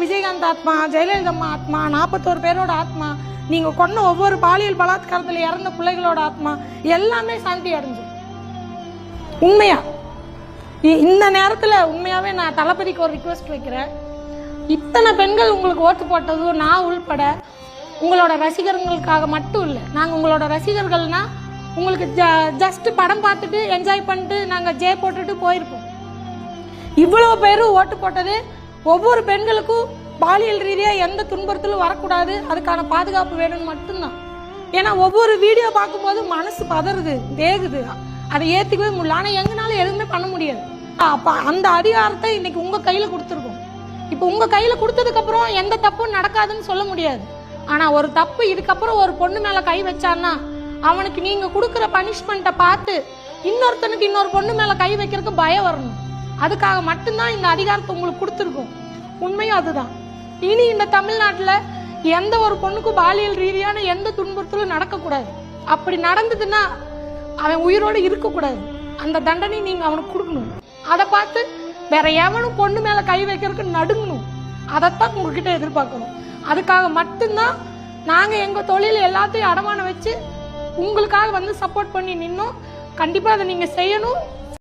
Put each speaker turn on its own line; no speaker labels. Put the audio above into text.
விஜயகாந்த் ஆத்மா, ஜெயலலிதா அம்மா ஆத்மா, 41 பேரோட ஆத்மா, நீங்க கொன்ன ஒவ்வொரு பாலியல் பலாத்காரத்தில் இறந்த பிள்ளைகளோட ஆத்மா எல்லாமே சாந்தி அடைஞ்சு. உண்மையா இந்த நேரத்தில் உண்மையாவே நான் தளபதிக்கு ஒரு ரிக்வெஸ்ட் வைக்கிறேன். இத்தனை பெண்கள் உங்களுக்கு ஓட்டு போட்டதும் நான் உள்பட உங்களோட ரசிகர்களுக்காக மட்டும் இல்லை. நாங்கள் உங்களோட ரசிகர்கள்னா உங்களுக்கு ஜஸ்ட் படம் பார்த்துட்டு என்ஜாய் பண்ணிட்டு நாங்கள் ஜே போட்டுட்டு போயிருப்போம். இவ்வளோ பேரும் ஓட்டு போட்டது ஒவ்வொரு பெண்களுக்கும் பாலியல் ரீதியாக எந்த துன்புறுத்தலும் வரக்கூடாது, அதுக்கான பாதுகாப்பு வேணும்னு மட்டும்தான். ஏன்னா ஒவ்வொரு வீடியோ பார்க்கும்போது மனசு பதறுது, வேகுது, அதை ஏற்றுக்கவே முடியல. ஆனால் எங்கனாலும் எதுவுமே பண்ண முடியாது. அப்போ அந்த அதிகாரத்தை இன்னைக்கு உங்கள் கையில் கொடுத்துருக்கோம். இப்போ உங்கள் கையில் கொடுத்ததுக்கப்புறம் எந்த தப்பும் நடக்காதுன்னு சொல்ல முடியாது. ஆனால் ஒரு தப்பு இதுக்கப்புறம் ஒரு பொண்ணு மேலே கை வச்சான்னா அவனுக்கு நீங்கள் கொடுக்குற பனிஷ்மெண்ட்டை பார்த்து இன்னொருத்தனுக்கு இன்னொரு பொண்ணு மேலே கை வைக்கிறதுக்கு பயம் வரணும். அதுக்காக மட்டும்தான் இந்த அதிகாரத்தை உங்களுக்கு கொடுத்துருக்கோம். உண்மையும் அதுதான். இனி இந்த தமிழ்நாட்டில் எந்த ஒரு பொண்ணுக்கும் பாலியல் ரீதியான எந்த துன்புறுத்தலும் நடக்கக்கூடாது. அப்படி நடந்ததுன்னா அவன் உயிரோடு இருக்கக்கூடாது. அந்த தண்டனை நீங்கள் அவனுக்கு கொடுக்கணும். அதை பார்த்து வேற எவனும் பொண்ணு மேலே கை வைக்கிறதுக்கு நடுங்கணும். அதைத்தான் உங்ககிட்ட எதிர்பார்க்கணும். அதுக்காக மட்டும்தான் நாங்கள் எங்கள் தொழில் எல்லாத்தையும் அடமானம் வச்சு உங்களுக்காக வந்து சப்போர்ட் பண்ணி நின்னோம். கண்டிப்பாக அதை நீங்கள் செய்யணும்.